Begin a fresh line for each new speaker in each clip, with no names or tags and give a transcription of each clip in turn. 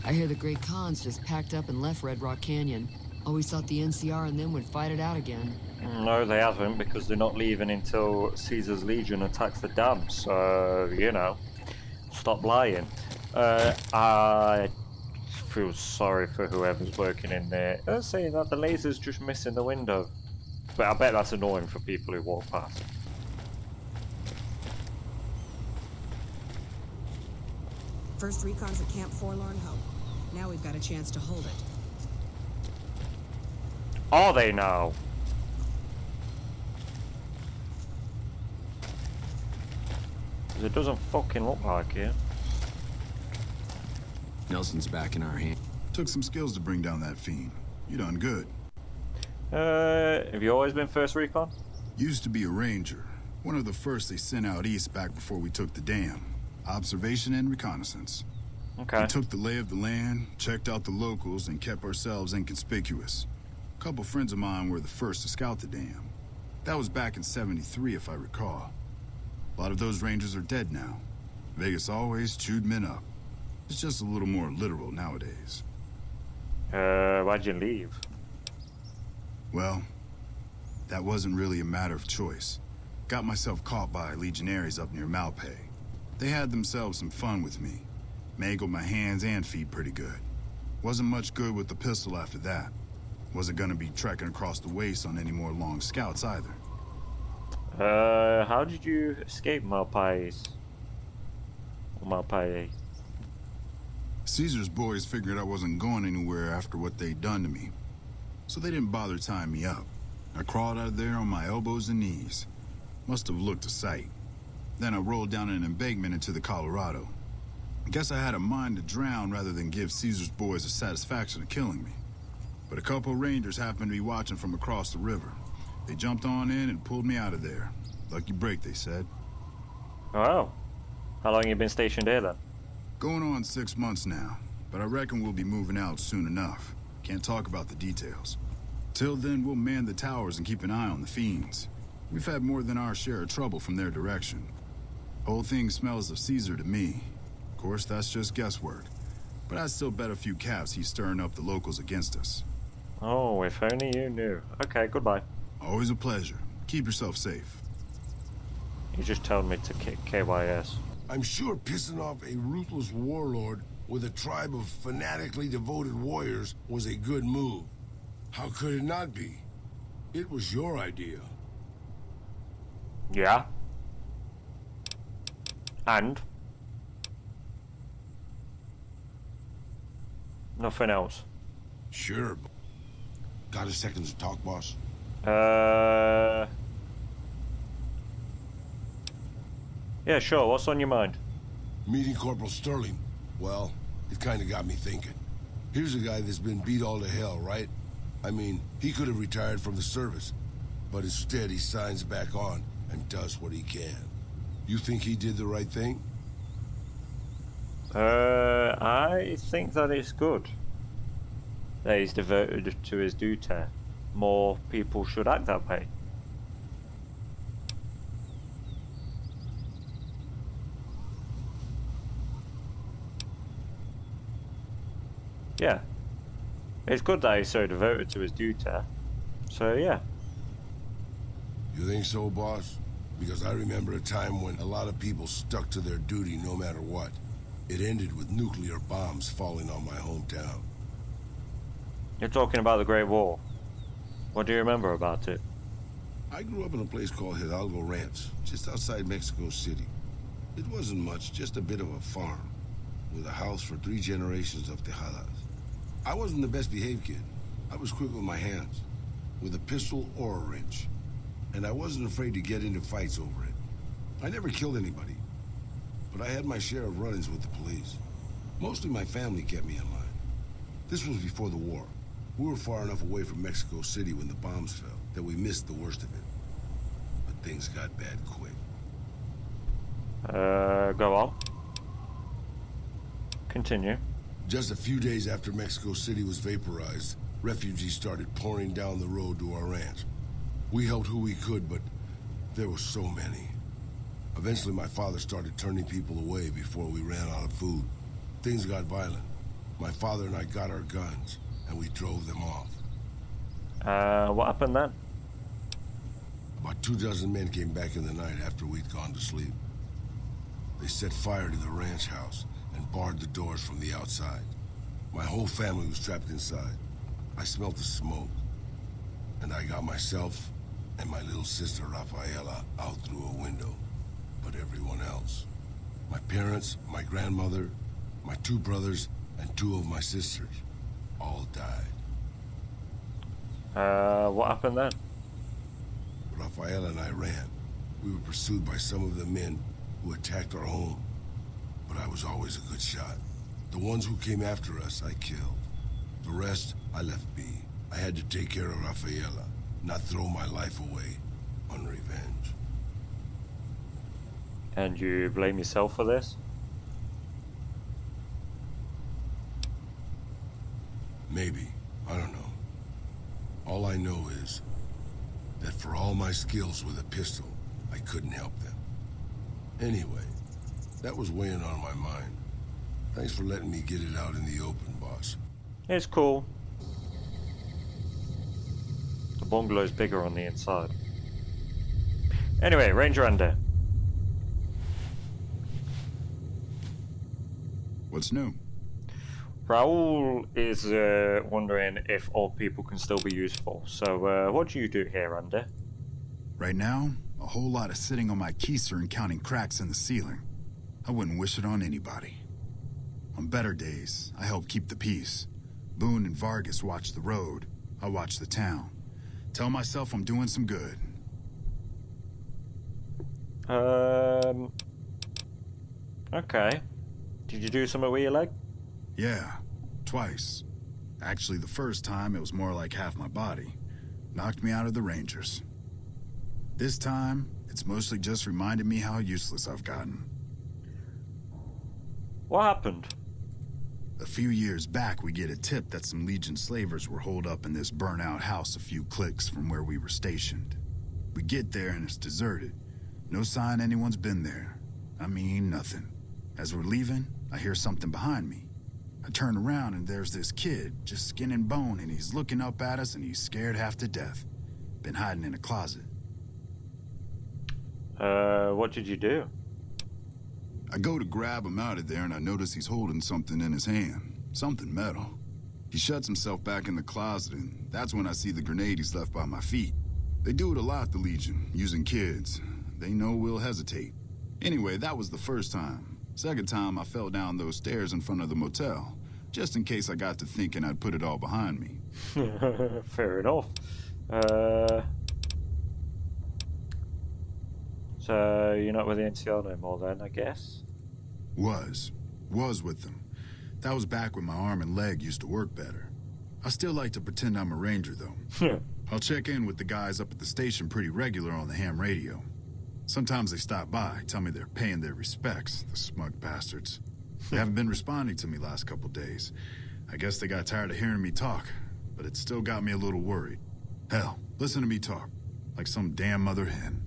I hear the Great Khans just packed up and left Red Rock Canyon. Always thought the NCR and them would fight it out again.
No, they haven't, because they're not leaving until Caesar's Legion attacks the dam. So, you know, stop lying. I feel sorry for whoever's working in there. They're saying that the laser's just missing the window. But I bet that's annoying for people who walk past.
First recon's at Camp Forlorn Hope. Now we've got a chance to hold it.
Are they now? Because it doesn't fucking look like it.
Nelson's back in our hand.
Took some skills to bring down that fiend. You done good.
Have you always been first recon?
Used to be a ranger. One of the first they sent out east back before we took the dam. Observation and reconnaissance.
Okay.
We took the lay of the land, checked out the locals, and kept ourselves inconspicuous. A couple friends of mine were the first to scout the dam. That was back in '73, if I recall. A lot of those rangers are dead now. Vegas always chewed men up. It's just a little more literal nowadays.
Why'd you leave?
Well, that wasn't really a matter of choice. Got myself caught by legionaries up near Malpay. They had themselves some fun with me. Mangled my hands and feet pretty good. Wasn't much good with the pistol after that. Wasn't gonna be trekking across the waste on any more long scouts either.
How did you escape Malpais? Malpais.
Caesar's boys figured I wasn't going anywhere after what they'd done to me. So they didn't bother tying me up. I crawled out of there on my elbows and knees. Must have looked a sight. Then I rolled down an embankment into the Colorado. I guess I had a mind to drown rather than give Caesar's boys the satisfaction of killing me. But a couple rangers happened to be watching from across the river. They jumped on in and pulled me out of there. Lucky break, they said.
Oh. How long you been stationed here then?
Going on 6 months now, but I reckon we'll be moving out soon enough. Can't talk about the details. Till then, we'll man the towers and keep an eye on the fiends. We've had more than our share of trouble from their direction. Whole thing smells of Caesar to me. Of course, that's just guesswork. But I'd still bet a few caps he's stirring up the locals against us.
Oh, if only you knew. Okay, goodbye.
Always a pleasure. Keep yourself safe.
You just told me to kick KYS.
I'm sure pissing off a ruthless warlord with a tribe of fanatically devoted warriors was a good move. How could it not be? It was your idea.
Yeah. And? Nothing else.
Sure. Got a second to talk, boss?
Yeah, sure. What's on your mind?
Meeting Corporal Sterling. Well, it kinda got me thinking. Here's a guy that's been beat all to hell, right? I mean, he could have retired from the service, but instead he signs back on and does what he can. You think he did the right thing?
I think that it's good that he's devoted to his duty. More people should act that way. Yeah. It's good that he's so devoted to his duty. So, yeah.
You think so, boss? Because I remember a time when a lot of people stuck to their duty no matter what. It ended with nuclear bombs falling on my hometown.
You're talking about the Great War. What do you remember about it?
I grew up in a place called Hidalgo Ranch, just outside Mexico City. It wasn't much, just a bit of a farm, with a house for 3 generations of Tejadas. I wasn't the best behaved kid. I was quick with my hands, with a pistol or a wrench. And I wasn't afraid to get into fights over it. I never killed anybody, but I had my share of run-ins with the police. Mostly my family kept me in line. This was before the war. We were far enough away from Mexico City when the bombs fell that we missed the worst of it. But things got bad quick.
Go on. Continue.
Just a few days after Mexico City was vaporized, refugees started pouring down the road to our ranch. We helped who we could, but there were so many. Eventually, my father started turning people away before we ran out of food. Things got violent. My father and I got our guns, and we drove them off.
What happened then?
About 24 men came back in the night after we'd gone to sleep. They set fire to the ranch house and barred the doors from the outside. My whole family was trapped inside. I smelled the smoke, and I got myself and my little sister Rafaela out through a window. But everyone else, my parents, my grandmother, my 2 brothers, and 2 of my sisters, all died.
What happened then?
Rafaela and I ran. We were pursued by some of the men who attacked our home. But I was always a good shot. The ones who came after us, I killed. The rest, I left be. I had to take care of Rafaela, not throw my life away on revenge.
And you blame yourself for this?
Maybe. I don't know. All I know is that for all my skills with a pistol, I couldn't help them. Anyway, that was weighing on my mind. Thanks for letting me get it out in the open, boss.
It's cool. The bungalow's bigger on the inside. Anyway, Ranger Andy.
What's new?
Raul is wondering if old people can still be useful. So, what do you do here, Andy?
Right now, a whole lot of sitting on my keister and counting cracks in the ceiling. I wouldn't wish it on anybody. On better days, I help keep the peace. Boone and Vargas watch the road. I watch the town. Tell myself I'm doing some good.
Okay. Did you do something with your leg?
Yeah, twice. Actually, the first time, it was more like half my body. Knocked me out of the Rangers. This time, it's mostly just reminded me how useless I've gotten.
What happened?
A few years back, we get a tip that some Legion slavers were holed up in this burnt-out house a few clicks from where we were stationed. We get there and it's deserted. No sign anyone's been there. I mean, nothing. As we're leaving, I hear something behind me. I turn around and there's this kid, just skin and bone, and he's looking up at us and he's scared half to death. Been hiding in a closet.
What did you do?
I go to grab him out of there and I notice he's holding something in his hand. Something metal. He shuts himself back in the closet and that's when I see the grenade he's left by my feet. They do it a lot, the Legion, using kids. They know we'll hesitate. Anyway, that was the first time. Second time, I fell down those stairs in front of the motel, just in case I got to thinking I'd put it all behind me.
Fair enough. So you're not with the NCR no more then, I guess?
Was with them. That was back when my arm and leg used to work better. I still like to pretend I'm a ranger, though. I'll check in with the guys up at the station pretty regular on the ham radio. Sometimes they stop by, tell me they're paying their respects, the smug bastards. They haven't been responding to me last couple days. I guess they got tired of hearing me talk, but it still got me a little worried. Hell, listen to me talk, like some damn mother hen.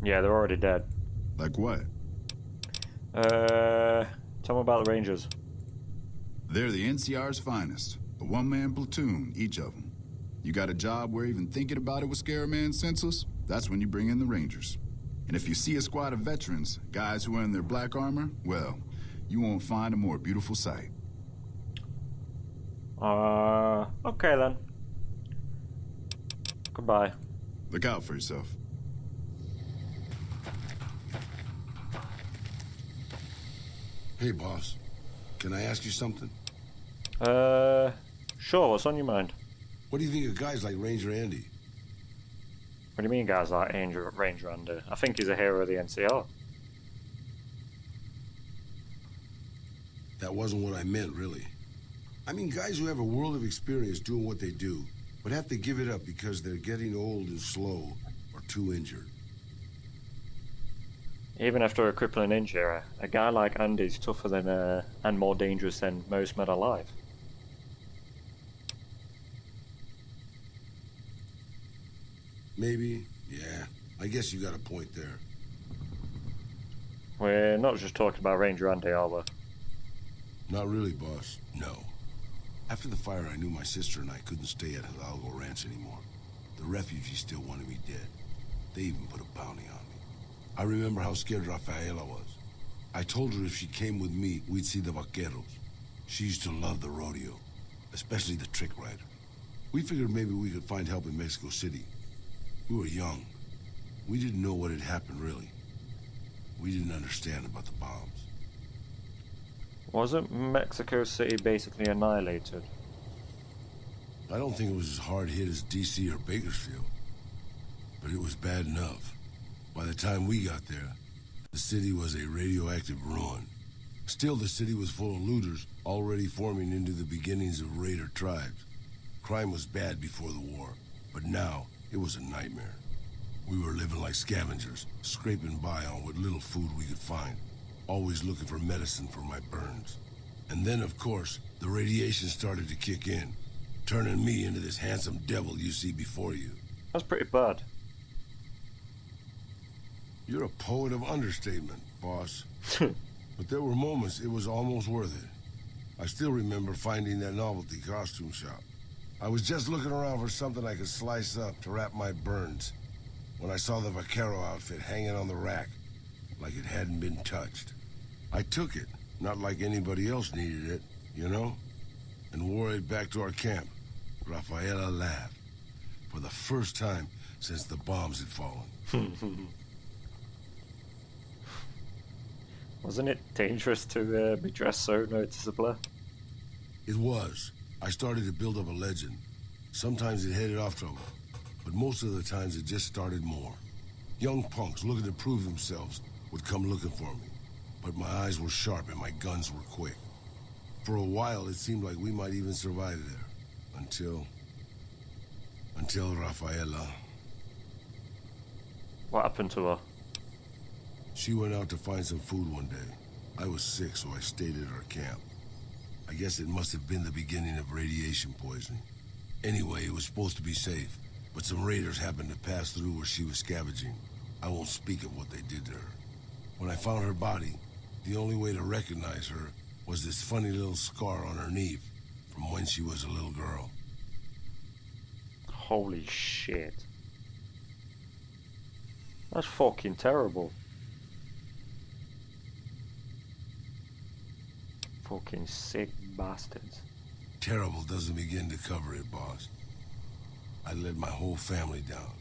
Yeah, they're already dead.
Like what?
Tell me about the Rangers.
They're the NCR's finest. A one-man platoon, each of them. You got a job where even thinking about it would scare a man senseless? That's when you bring in the Rangers. And if you see a squad of veterans, guys who are in their black armor, well, you won't find a more beautiful sight.
Okay then. Goodbye.
Look out for yourself.
Hey, boss. Can I ask you something?
Sure, what's on your mind?
What do you think of guys like Ranger Andy?
What do you mean guys like Ranger Andy? I think he's a hero of the NCR.
That wasn't what I meant, really. I mean guys who have a world of experience doing what they do, but have to give it up because they're getting old and slow or too injured.
Even after a crippling injury, a guy like Andy's tougher than and more dangerous than most men alive.
Maybe, yeah. I guess you got a point there.
We're not just talking about Ranger Andy, are we?
Not really, boss. No. After the fire, I knew my sister and I couldn't stay at Hidalgo Ranch anymore. The refugees still wanted me dead. They even put a bounty on me. I remember how scared Rafaela was. I told her if she came with me, we'd see the vaqueros. She used to love the rodeo, especially the trick rider. We figured maybe we could find help in Mexico City. We were young. We didn't know what had happened, really. We didn't understand about the bombs.
Wasn't Mexico City basically annihilated?
I don't think it was as hard hit as DC or Bakersfield, but it was bad enough. By the time we got there, the city was a radioactive ruin. Still, the city was full of looters, already forming into the beginnings of raider tribes. Crime was bad before the war, but now it was a nightmare. We were living like scavengers, scraping by on what little food we could find, always looking for medicine for my burns. And then, of course, the radiation started to kick in, turning me into this handsome devil you see before you.
That's pretty bad.
You're a poet of understatement, boss. But there were moments it was almost worth it. I still remember finding that novelty costume shop. I was just looking around for something I could slice up to wrap my burns when I saw the vaquero outfit hanging on the rack like it hadn't been touched. I took it, not like anybody else needed it, you know, and wore it back to our camp. Rafaela laughed for the first time since the bombs had fallen.
Wasn't it dangerous to be dressed so noticeably?
It was. I started to build up a legend. Sometimes it headed off trouble, but most of the times it just started more. Young punks looking to prove themselves would come looking for me, but my eyes were sharp and my guns were quick. For a while, it seemed like we might even survive there, until Rafaela.
What happened to her?
She went out to find some food one day. I was sick, so I stayed at our camp. I guess it must have been the beginning of radiation poisoning. Anyway, it was supposed to be safe, but some raiders happened to pass through where she was scavenging. I won't speak of what they did to her. When I found her body, the only way to recognize her was this funny little scar on her knee from when she was a little girl.
Holy shit. That's fucking terrible. Fucking sick bastards.
Terrible doesn't begin to cover it, boss. I let my whole family down.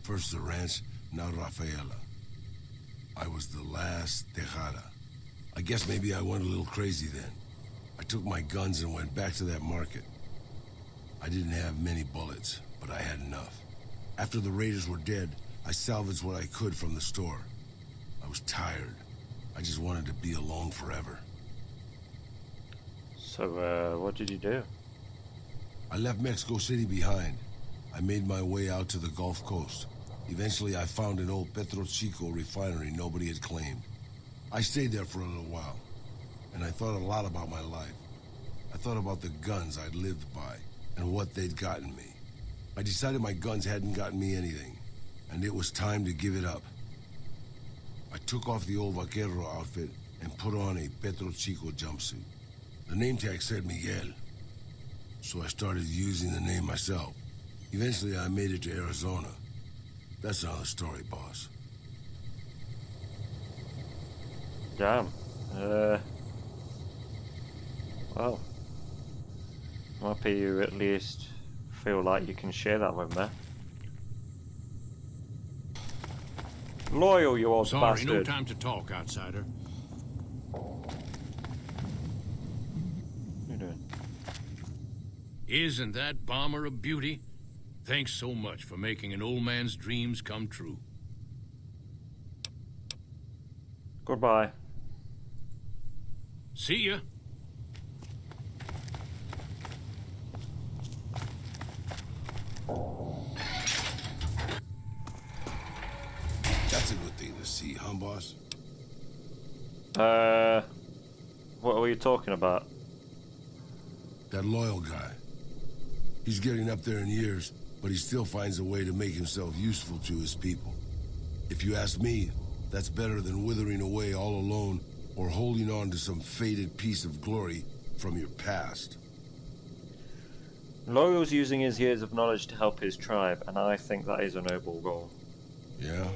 First the ranch, now Rafaela. I was the last Tejada. I guess maybe I went a little crazy then. I took my guns and went back to that market. I didn't have many bullets, but I had enough. After the raiders were dead, I salvaged what I could from the store. I was tired. I just wanted to be alone forever.
So, what did you do?
I left Mexico City behind. I made my way out to the Gulf Coast. Eventually, I found an old Petro Chico refinery nobody had claimed. I stayed there for a little while, and I thought a lot about my life. I thought about the guns I'd lived by, and what they'd gotten me. I decided my guns hadn't gotten me anything, and it was time to give it up. I took off the old vaquero outfit and put on a Petro Chico jumpsuit. The name tag said Miguel, so I started using the name myself. Eventually, I made it to Arizona. That's another story, boss.
Damn. Well, I'm happy you at least feel like you can share that with me. Loyal, you old
Sorry,
bastard.
no time to talk, outsider.
What are you doing?
Isn't that bomber a beauty? Thanks so much for making an old man's dreams come true.
Goodbye.
See ya.
That's a good thing to see, huh, boss?
What were you talking about?
That loyal guy. He's getting up there in years, but he still finds a way to make himself useful to his people. If you ask me, that's better than withering away all alone or holding on to some faded piece of glory from your past.
Loyal's using his years of knowledge to help his tribe, and I think that is a noble goal.
Yeah,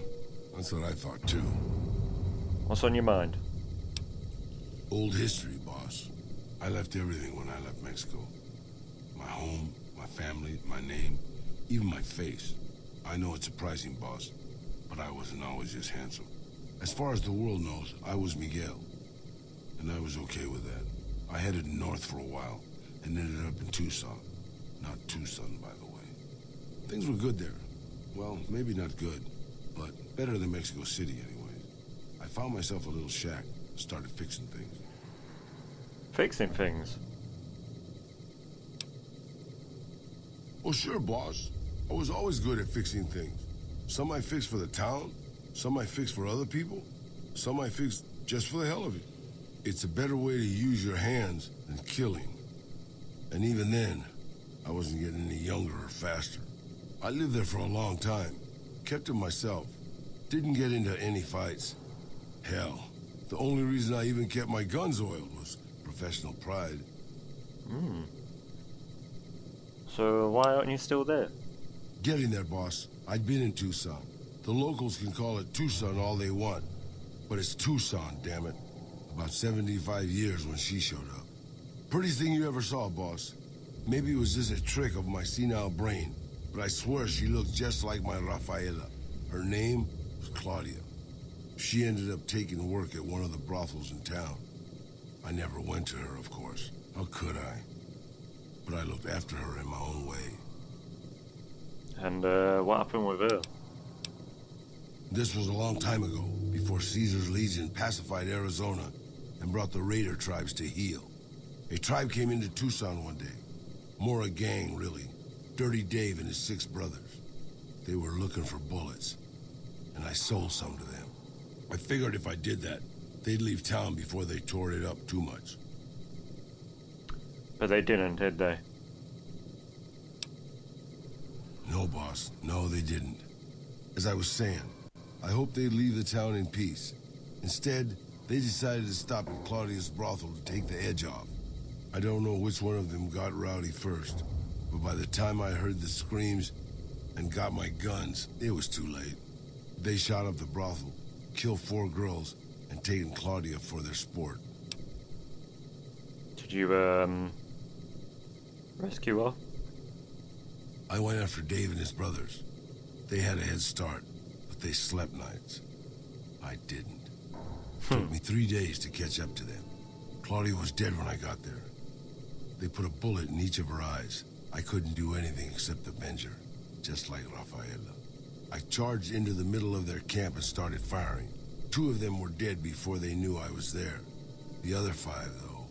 that's what I thought too.
What's on your mind?
Old history, boss. I left everything when I left Mexico. My home, my family, my name, even my face. I know it's surprising, boss, but I wasn't always just handsome. As far as the world knows, I was Miguel, and I was okay with that. I headed north for a while, and ended up in Tucson. Not Tucson, by the way. Things were good there. Well, maybe not good, but better than Mexico City anyways. I found myself a little shack, started fixing things.
Fixing things?
Well, sure, boss. I was always good at fixing things. Some I fixed for the town, some I fixed for other people, some I fixed just for the hell of it. It's a better way to use your hands than killing. And even then, I wasn't getting any younger or faster. I lived there for a long time, kept to myself, didn't get into any fights. Hell, the only reason I even kept my guns oiled was professional pride.
So why aren't you still there?
Getting there, boss. I'd been in Tucson. The locals can call it Tucson all they want, but it's Tucson, damn it. About 75 years when she showed up. Prettiest thing you ever saw, boss. Maybe it was just a trick of my senile brain, but I swear she looked just like my Rafaela. Her name was Claudia. She ended up taking work at one of the brothels in town. I never went to her, of course. How could I? But I looked after her in my own way.
And what happened with her?
This was a long time ago, before Caesar's Legion pacified Arizona and brought the raider tribes to heel. A tribe came into Tucson one day. More a gang, really. Dirty Dave and his 6 brothers. They were looking for bullets, and I sold some to them. I figured if I did that, they'd leave town before they tore it up too much.
But they didn't, did they?
No, boss. No, they didn't. As I was saying, I hoped they'd leave the town in peace. Instead, they decided to stop at Claudia's brothel to take the edge off. I don't know which one of them got rowdy first, but by the time I heard the screams and got my guns, it was too late. They shot up the brothel, killed 4 girls, and taken Claudia for their sport.
Did you, rescue her?
I went after Dave and his brothers. They had a head start, but they slept nights. I didn't. Took me 3 days to catch up to them. Claudia was dead when I got there. They put a bullet in each of her eyes. I couldn't do anything except avenge her, just like Rafaela. I charged into the middle of their camp and started firing. 2 of them were dead before they knew I was there. The other 5, though,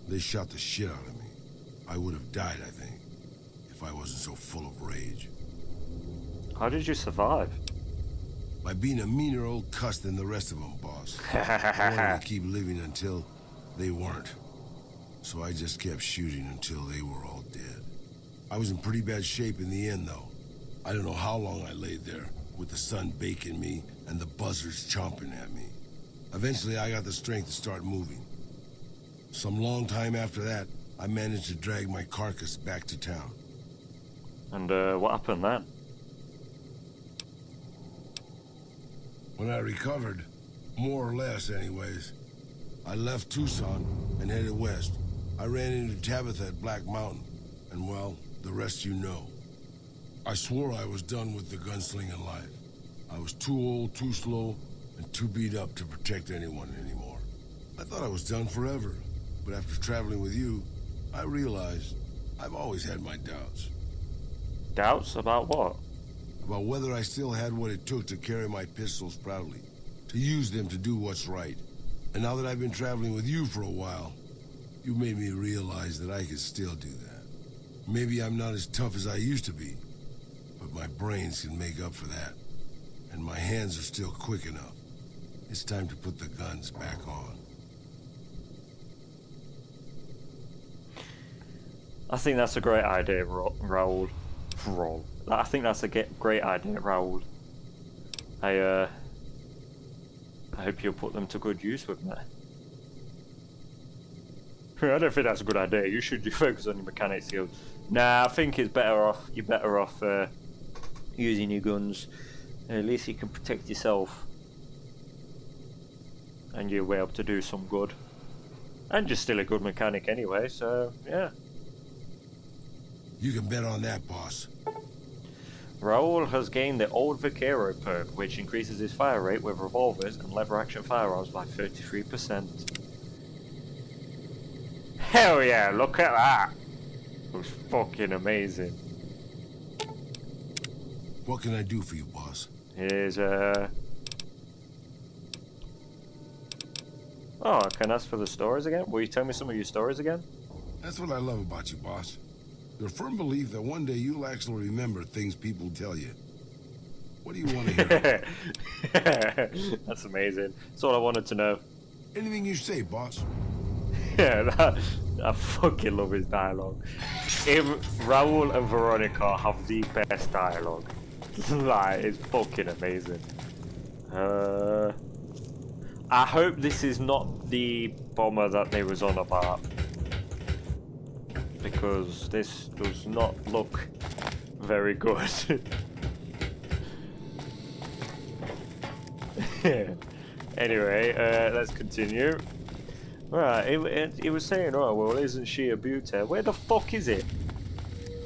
they shot the shit out of me. I would have died, I think, if I wasn't so full of rage.
How did you survive?
By being a meaner old cuss than the rest of them, boss. I wanted to keep living until they weren't. So I just kept shooting until they were all dead. I was in pretty bad shape in the end, though. I don't know how long I laid there, with the sun baking me and the buzzards chomping at me. Eventually, I got the strength to start moving. Some long time after that, I managed to drag my carcass back to town.
And what happened then?
When I recovered, more or less anyways, I left Tucson and headed west. I ran into Tabitha at Black Mountain, and well, the rest you know. I swore I was done with the gunslinging life. I was too old, too slow, and too beat up to protect anyone anymore. I thought I was done forever, but after traveling with you, I realized I've always had my doubts.
Doubts about what?
About whether I still had what it took to carry my pistols proudly, to use them to do what's right. And now that I've been traveling with you for a while, you made me realize that I could still do that. Maybe I'm not as tough as I used to be, but my brains can make up for that. And my hands are still quick enough. It's time to put the guns back on.
I think that's a great idea, Raul. I think that's a great idea, Raul. I hope you'll put them to good use with me. I don't think that's a good idea. You should focus on your mechanic skills. Nah, I think it's better off. You're better off using your guns. At least you can protect yourself, and you'll be able to do some good. And you're still a good mechanic anyway, so yeah.
You can bet on that, boss.
Raul has gained the Old Vaquero perk, which increases his fire rate with revolvers and lever-action firearms by 33%. Hell yeah, look at that! It was fucking amazing.
What can I do for you, boss?
Here's Oh, I can ask for the stories again? Will you tell me some of your stories again?
That's what I love about you, boss. Your firm belief that one day you'll actually remember things people tell you. What do you want to hear?
That's amazing. That's all I wanted to know.
Anything you say, boss.
Yeah, I fucking love his dialogue. Raul and Veronica have the best dialogue. Like, it's fucking amazing. I hope this is not the bomber that they was on about, because this does not look very good. Anyway, let's continue. Right, he was saying, oh, well, isn't she a beauty? Where the fuck is it?